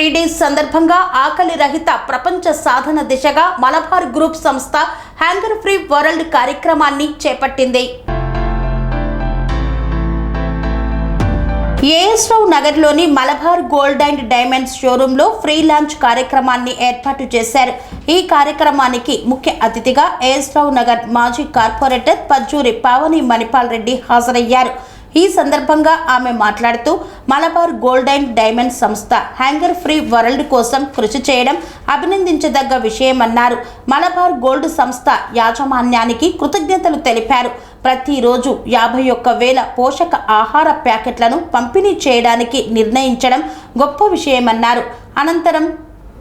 Free days సందర్భంగా ఆకలి రహిత ప్రపంచ సాధన దిశగా మలబార్ గ్రూప్ సంస్థ హ్యాంగర్ ఫ్రీ వరల్డ్ కార్యక్రమాన్ని చేపట్టింది. ఏఎస్రావు నగర్లోని మలబార్ గోల్డ్ అండ్ డైమండ్స్ షోరూంలో ఫ్రీ లాంచ్ కార్యక్రమాన్ని ఏర్పాటు చేశారు. ఈ కార్యక్రమానికి ముఖ్య అతిథిగా ఏఎస్రావు నగర్ మాజీ కార్పొరేటర్ పజ్జూరి పావని మణిపాల్ రెడ్డి హాజరయ్యారు. ఈ సందర్భంగా ఆమె మాట్లాడుతూ మలబార్ గోల్డ్ అండ్ డైమండ్ సంస్థ హ్యాంగర్ ఫ్రీ వరల్డ్ కోసం కృషి చేయడం అభినందించదగ్గ విషయమన్నారు. మలబార్ గోల్డ్ సంస్థ యాజమాన్యానికి కృతజ్ఞతలు తెలిపారు. ప్రతిరోజు 51,000 పోషక ఆహార ప్యాకెట్లను పంపిణీ చేయడానికి నిర్ణయించడం గొప్ప విషయమన్నారు. అనంతరం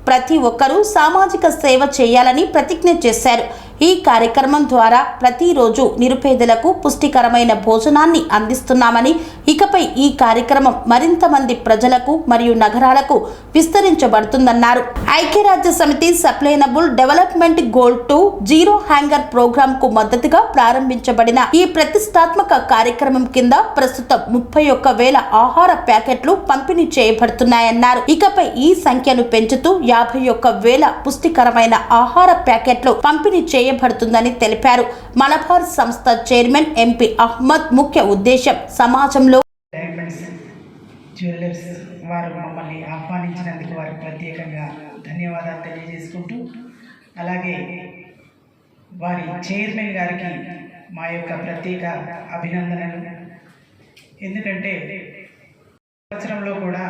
ప్రతి ఒక్కరూ సామాజిక సేవ చేయాలని ప్రతిజ్ఞ చేశారు. ఈ కార్యక్రమం ద్వారా ప్రతిరోజు నిరుపేదలకు పుష్టికరమైన భోజనాన్ని అందిస్తున్నామని, ఇకపై ఈ కార్యక్రమం మరింత మంది ప్రజలకు మరియు నగరాలకు విస్తరించబడుతుందన్నారు. ఐక్యరాజ్య సమితి sustainable development goal 2 zero hunger programme కు మద్దతుగా ప్రారంభించబడిన ఈ ప్రతిష్టాత్మక కార్యక్రమం కింద ప్రస్తుతం 31,000 ఆహార ప్యాకెట్లు పంపిణీ చేయబడుతున్నాయన్నారు. ఇకపై ఈ సంఖ్యను పెంచుతూ 51,000 పుష్టికరమైన ఆహార ప్యాకెట్లు పంపిణీ చేయబడుతుందని తెలిపారు. మలబార్ సంస్థ చైర్మన్ ఎంపీ అహ్మద్ ముఖ్య ఉద్దేశం సమాజంలో డైమండ్స్ జ్యువెలర్స్ వారు మమ్మల్ని ఆహ్వానించినందుకు వారికి ప్రత్యేకంగా ధన్యవాదాలు తెలియజేసుకుంటూ, అలాగే వారి చైర్మన్ గారికి మా యొక్క ప్రత్యేక అభినందనలు. ఎందుకంటే సంవత్సరంలో కూడా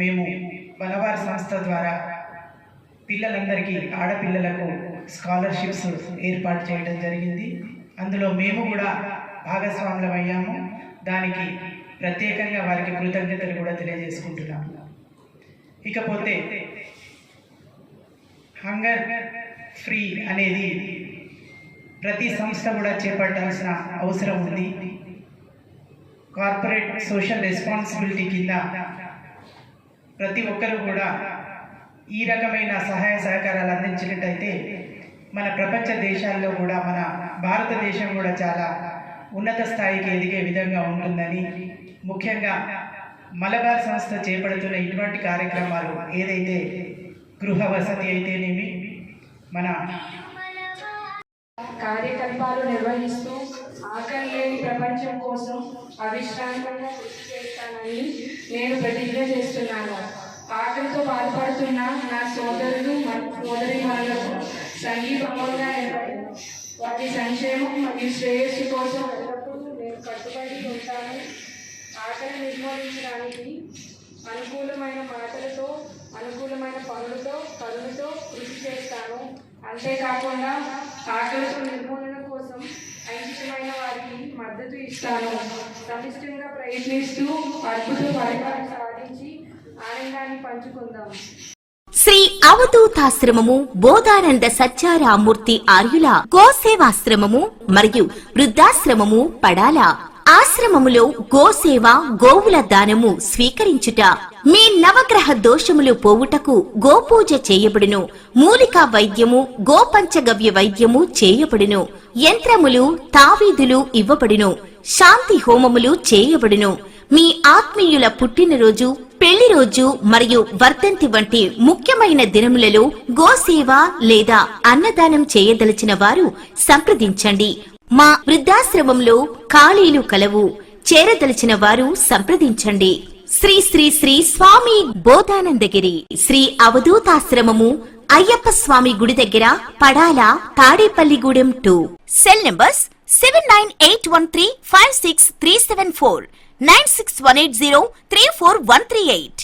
మేము మలబార్ సంస్థ ద్వారా పిల్లలందరికీ, ఆడపిల్లలకు స్కాలర్షిప్స్ ఏర్పాటు చేయడం జరిగింది. అందులో మేము కూడా భాగస్వాములం అయ్యాము. దానికి ప్రత్యేకంగా వారికి కృతజ్ఞతలు కూడా తెలియజేసుకుంటున్నాము. ఇకపోతే హంగర్ ఫ్రీ అనేది ప్రతి సంస్థ కూడా చేపట్టాల్సిన అవసరం ఉంది. కార్పొరేట్ సోషల్ రెస్పాన్సిబిలిటీ కింద ప్రతి ఒక్కరూ కూడా ఈ రకమైన సహాయ సహకారాలు అందించినట్టయితే మన ప్రపంచ దేశాల్లో కూడా మన భారతదేశం కూడా చాలా ఉన్నత స్థాయికి ఎదిగే విధంగా ఉంటుందని, ముఖ్యంగా మలబార్ సంస్థ చేపడుతున్న ఇటువంటి కార్యక్రమాలు ఏదైతే గృహ వసతి అయితేనేమి మన కార్యకలాపాలు నిర్వహిస్తూ ఆకలి లేని ప్రపంచం కోసం అవిశ్రాంతంగా కృషి చేస్తానని నేను ప్రతిజ్ఞ చేస్తున్నాను. ఆకలితో బాధపడుతున్న నా సోదరులు సోదరీమణులకు సంఘీభావంగా వారి సంక్షేమం మరియు శ్రేయస్సు కోసం ఎల్లప్పుడూ నేను కట్టుబడి ఉంటాను. ఆకలి నిర్మూలించడానికి అనుకూలమైన మాటలతో, అనుకూలమైన పనులతో, కరుణతో కృషి చేస్తాను. అంతేకాకుండా ఆకలితో నిర్మూలన కోసం అంకితమైన వారికి మద్దతు ఇస్తాను. సమిష్టిగా ప్రయత్నిస్తూ అద్భుత ఫలితాలు సాధించి ఆనందాన్ని పంచుకుందాం. శ్రీ అవధూతాశ్రమము బోధానంద సత్యారామూర్తి ఆర్యుల గోసేవాశ్రమము మరియు వృద్ధాశ్రమము పడాల. ఆశ్రమములో గోసేవ, గోవుల దానము స్వీకరించుట, మీ నవగ్రహ దోషములు పోవుటకు గోపూజ చేయబడును. మూలికా వైద్యము, గోపంచగవ్య వైద్యము చేయబడును. యంత్రములు, తావీదులు ఇవ్వబడును. శాంతి హోమములు చేయబడును. మీ ఆత్మీయుల పుట్టినరోజు, పెళ్లి రోజు మరియు వర్ధంతి వంటి ముఖ్యమైన దినములలో గోసేవ లేదా అన్నదానం చేయదలిచిన వారు సంప్రదించండి. మా వృద్ధాశ్రమంలో ఖాళీలు కలవు. చేరదలిచిన వారు సంప్రదించండి. శ్రీ శ్రీ శ్రీ స్వామి బోధానందగిరి శ్రీ అవధూతాశ్రమము, అయ్యప్ప స్వామి గుడి దగ్గర, పడాల, తాడేపల్లిగూడెం 2. Cell numbers 7981356374, 96180341138.